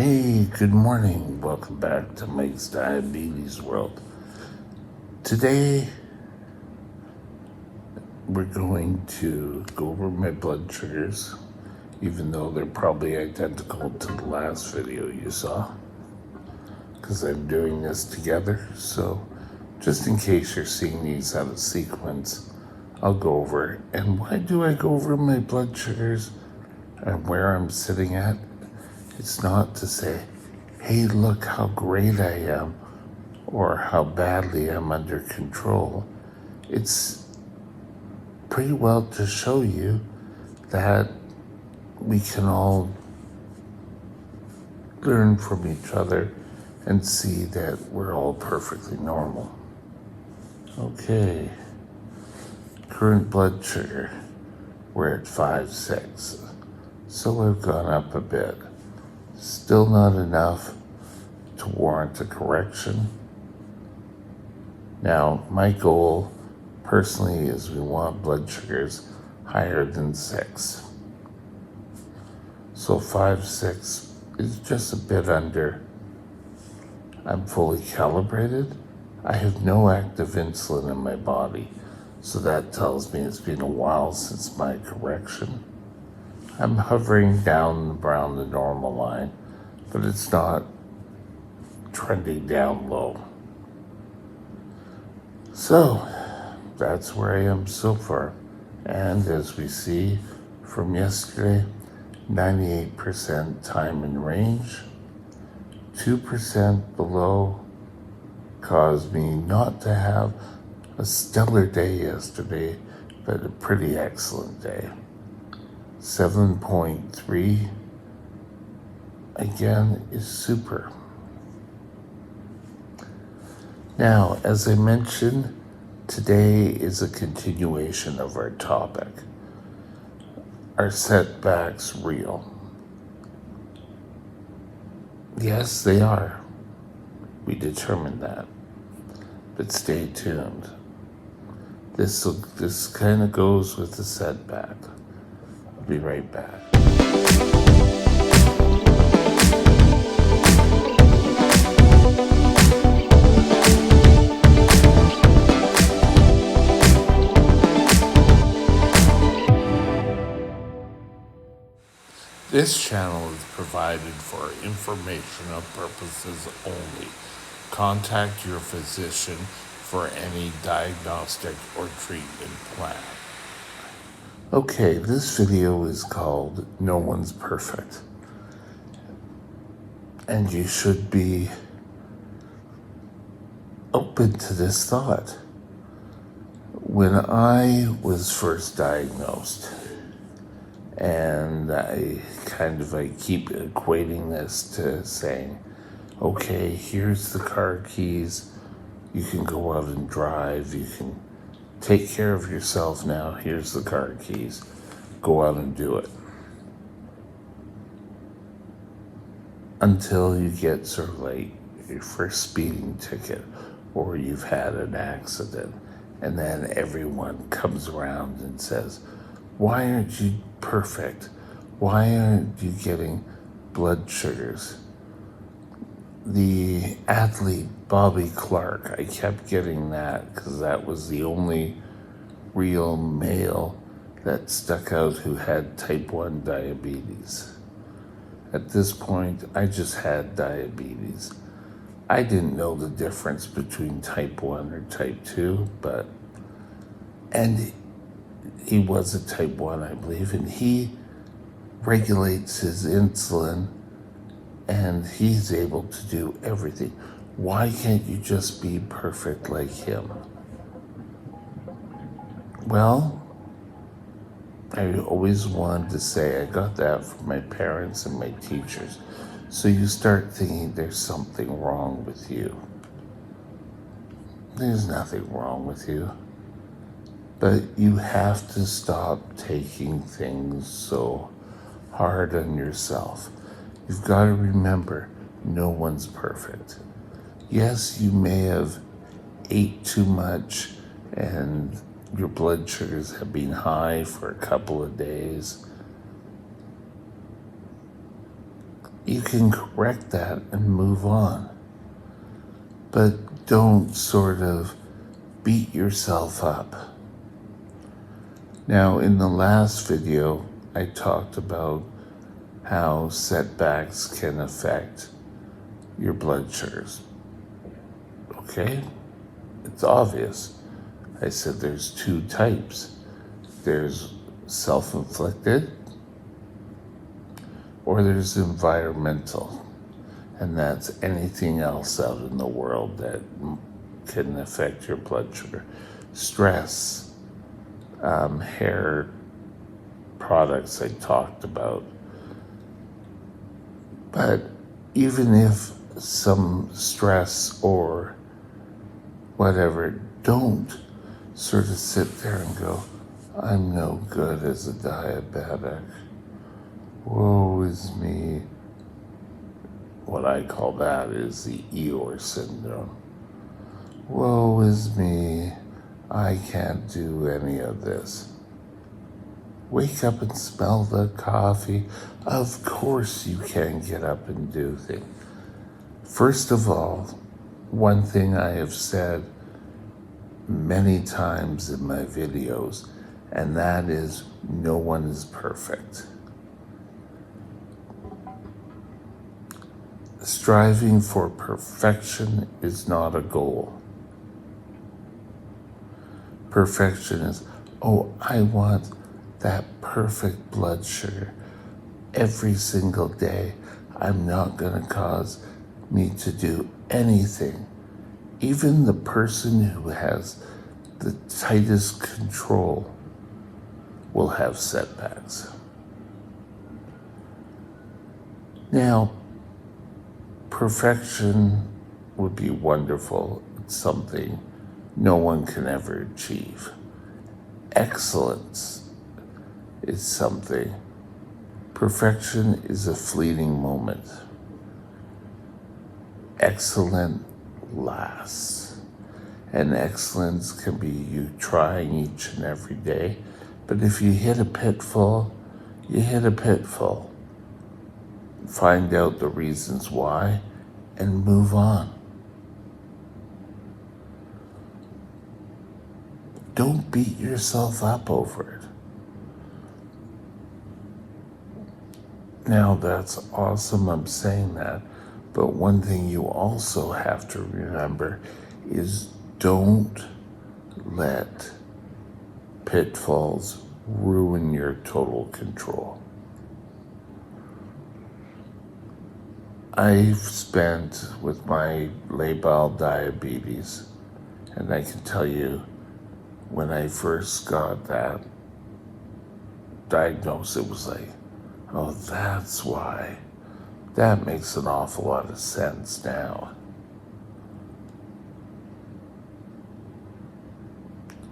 Hey, good morning. Welcome back to Mike's Diabetes World. Today, we're going to go over my blood sugars, even though they're probably identical to the last video you saw, because I'm doing this together. So, just in case you're seeing these out of sequence, I'll go over. And why do I go over my blood sugars and where I'm sitting at? It's not to say, hey, look how great I am or how badly I'm under control. It's pretty well to show you that we can all learn from each other and see that we're all perfectly normal. Okay, current blood sugar, we're at 5.6, so I've gone up a bit. Still not enough to warrant a correction. Now, my goal personally is we want blood sugars higher than 6. So 5.6 is just a bit under. I'm fully calibrated. I have no active insulin in my body, so that tells me it's been a while since my correction. I'm hovering down around the normal line, but it's not trending down low. So that's where I am so far. And as we see from yesterday, 98% time in range, 2% below caused me not to have a stellar day yesterday, but a pretty excellent day. 7.3 again is super. Now, as I mentioned, today is a continuation of our topic. Are setbacks real? Yes, they are. We determined that. But stay tuned. This kind of goes with the setback. I'll be right back. This channel is provided for informational purposes only. Contact your physician for any diagnostic or treatment plan. Okay, this video is called No One's Perfect. And you should be open to this thought. When I was first diagnosed, and I keep equating this to saying, okay, here's the car keys, you can go out and drive, you can take care of yourself now, here's the car keys, go out and do it. Until you get sort of like your first speeding ticket, or you've had an accident, and then everyone comes around and says, why aren't you perfect? Why aren't you getting blood sugars? The athlete Bobby Clark, I kept getting that because that was the only real male that stuck out who had type 1 diabetes. At this point, I just had diabetes. I didn't know the difference between type 1 or type 2, and he was a type 1, I believe, and he regulates his insulin and he's able to do everything. Why can't you just be perfect like him? Well, I always wanted to say I got that from my parents and my teachers. So you start thinking there's something wrong with you. There's nothing wrong with you. But you have to stop taking things so hard on yourself. You've got to remember, no one's perfect. Yes, you may have ate too much and your blood sugars have been high for a couple of days. you can correct that and move on. But don't sort of beat yourself up. Now, in the last video, I talked about how setbacks can affect your blood sugars. Okay? It's obvious. I said there's two types. There's self-inflicted, or there's environmental. And that's anything else out in the world that can affect your blood sugar. Stress, hair products I talked about. But even if some stress or whatever, don't sort of sit there and go, I'm no good as a diabetic. Woe is me. What I call that is the Eeyore syndrome. Woe is me. I can't do any of this. Wake up and smell the coffee. Of course you can get up and do things. First of all, one thing I have said many times in my videos, and that is no one is perfect. Striving for perfection is not a goal. Perfection is, oh, I want that perfect blood sugar every single day. I'm not going to cause me to do anything. Even the person who has the tightest control will have setbacks. Now, perfection would be wonderful. It's something no one can ever achieve. Excellence is something. Perfection is a fleeting moment. Excellent lasts. And excellence can be you trying each and every day. But if you hit a pitfall, you hit a pitfall. Find out the reasons why and move on. Don't beat yourself up over it. Now, that's awesome, I'm saying that, but one thing you also have to remember is don't let pitfalls ruin your total control. I've spent with my labile diabetes, and I can tell you, when I first got that diagnosis, it was like, oh, that's why. That makes an awful lot of sense now.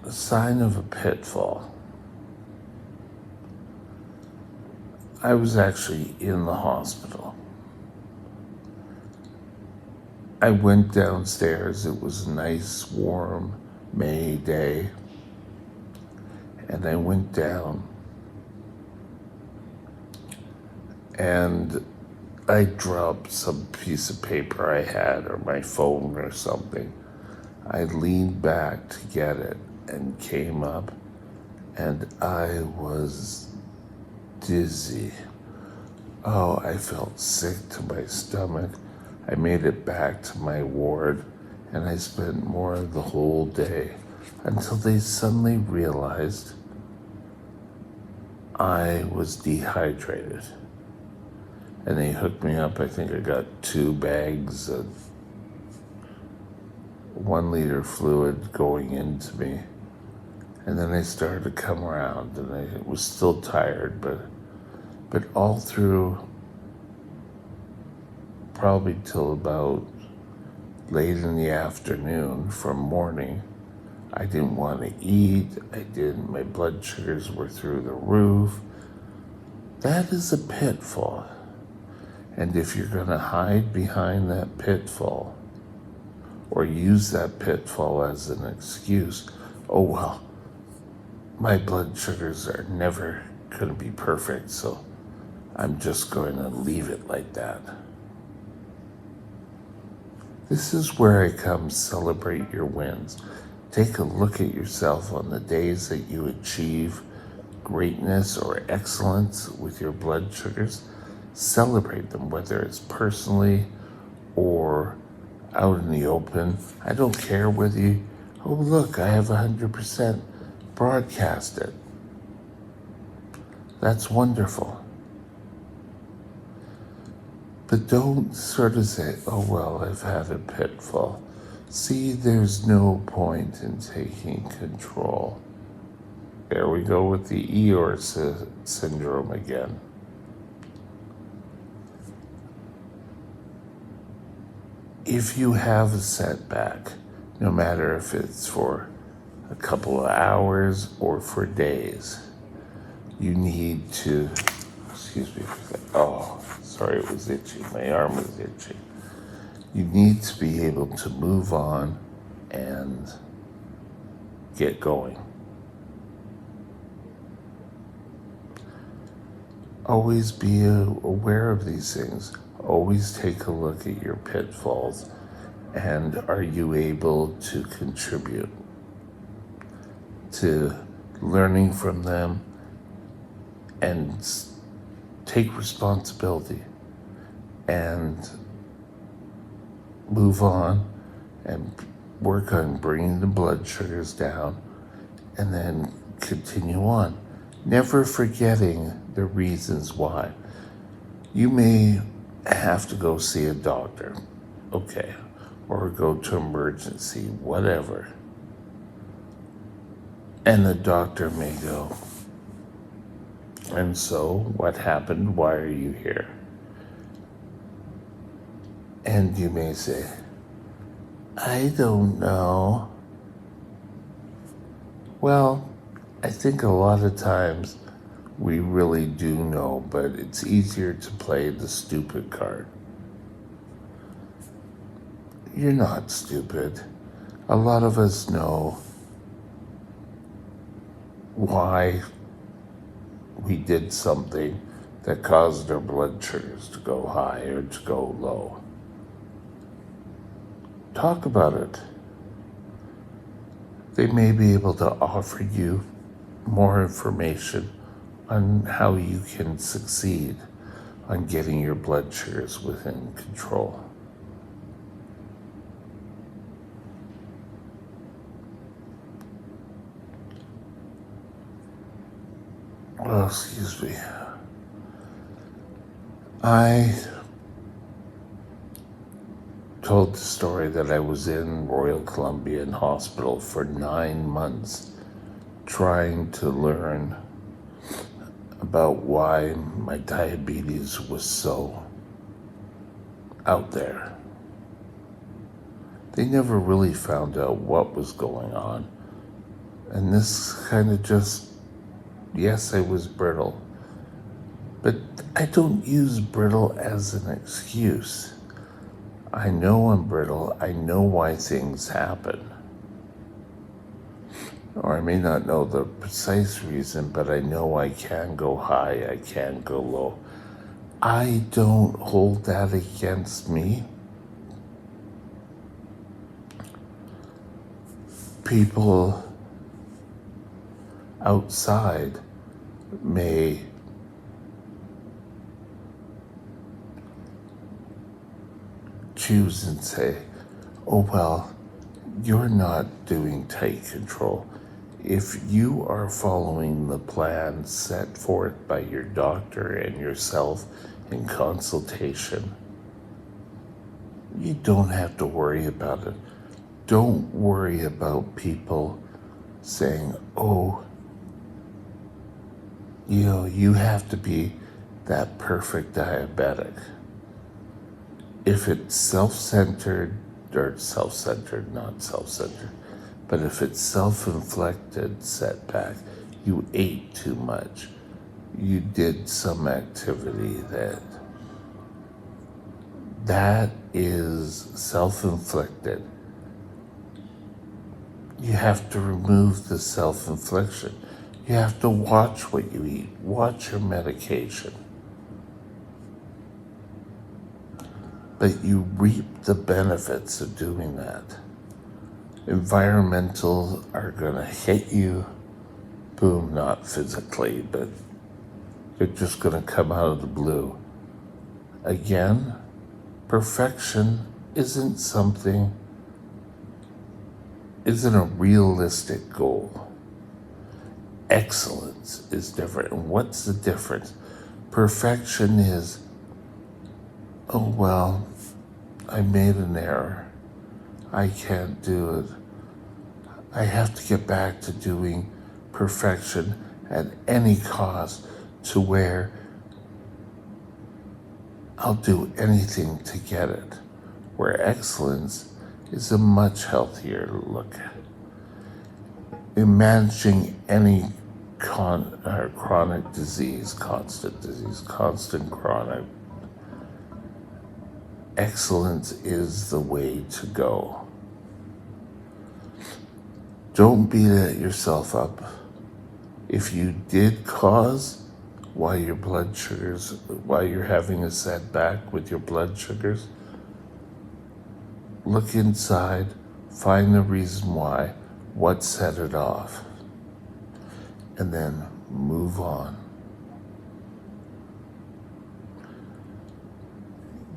A sign of a pitfall. I was actually in the hospital. I went downstairs. It was a nice, warm May day. And I went down. And I dropped some piece of paper I had, or my phone or something. I leaned back to get it and came up, and I was dizzy. Oh, I felt sick to my stomach. I made it back to my ward, and I spent more of the whole day until they suddenly realized I was dehydrated. And they hooked me up. I think I got 2 bags of 1 liter fluid going into me. And then I started to come around, and I was still tired, but all through probably till about late in the afternoon from morning, I didn't want to eat. My blood sugars were through the roof. That is a pitfall. And if you're going to hide behind that pitfall or use that pitfall as an excuse, oh, well, my blood sugars are never going to be perfect, so I'm just going to leave it like that. This is where I come celebrate your wins. Take a look at yourself on the days that you achieve greatness or excellence with your blood sugars. Celebrate them, whether it's personally or out in the open. I don't care whether you, oh, look, I have 100% broadcasted. That's wonderful. But don't sort of say, oh, well, I've had a pitfall. See, there's no point in taking control. There we go with the Eeyore syndrome again. If you have a setback, no matter if it's for a couple of hours or for days, you need to, excuse me, oh, sorry, it was itchy. My arm was itchy. You need to be able to move on and get going. Always be aware of these things. Always take a look at your pitfalls, and are you able to contribute to learning from them and take responsibility and move on and work on bringing the blood sugars down and then continue on, never forgetting the reasons why. You may have to go see a doctor, okay, or go to emergency, whatever. And the doctor may go, and so what happened? Why are you here? And you may say, I don't know. Well, I think a lot of times we really do know, but it's easier to play the stupid card. You're not stupid. A lot of us know why we did something that caused our blood sugars to go high or to go low. Talk about it. They may be able to offer you more information on how you can succeed on getting your blood sugars within control. Oh, excuse me. I told the story that I was in Royal Columbian Hospital for 9 months trying to learn about why my diabetes was so out there. They never really found out what was going on. And this kind of just, yes, I was brittle, but I don't use brittle as an excuse. I know I'm brittle. I know why things happen. Or I may not know the precise reason, but I know I can go high, I can go low. I don't hold that against me. People outside may choose and say, oh, well, you're not doing tight control. If you are following the plan set forth by your doctor and yourself in consultation, you don't have to worry about it. Don't worry about people saying, oh, you have to be that perfect diabetic. If it's self-centered, or self-centered, not self-centered, but if it's self-inflicted setback, you ate too much, you did some activity that is self-inflicted. You have to remove the self-infliction. You have to watch what you eat, watch your medication. but you reap the benefits of doing that. Environmental are going to hit you, boom, not physically, but they're just going to come out of the blue. Again, perfection isn't a realistic goal. Excellence is different. And what's the difference? Perfection is, oh, well, I made an error. I can't do it. I have to get back to doing perfection at any cost, to where I'll do anything to get it. Where excellence is a much healthier look. In managing any chronic disease, constant chronic, excellence is the way to go. Don't beat yourself up. If you did cause why you're having a setback with your blood sugars, look inside, find the reason why, what set it off, and then move on.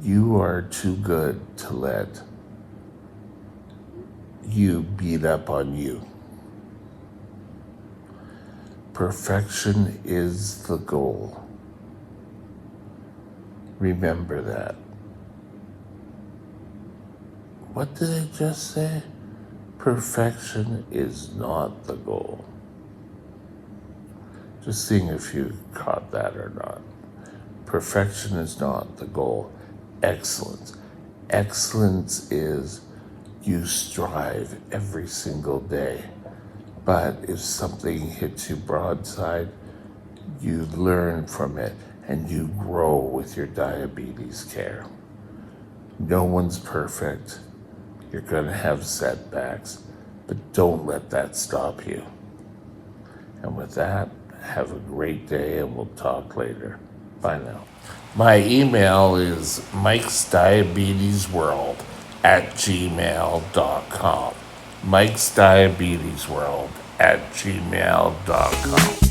You are too good to let you beat up on you. Perfection is the goal. Remember that. What did I just say? Perfection is not the goal. Just seeing if you caught that or not. Perfection is not the goal. Excellence. Excellence is you strive every single day. But if something hits you broadside, you learn from it and you grow with your diabetes care. No one's perfect. You're going to have setbacks, but don't let that stop you. And with that, have a great day, and we'll talk later. Bye now. My email is mikesdiabetesworld@gmail.com. mikesdiabetesworld@gmail.com.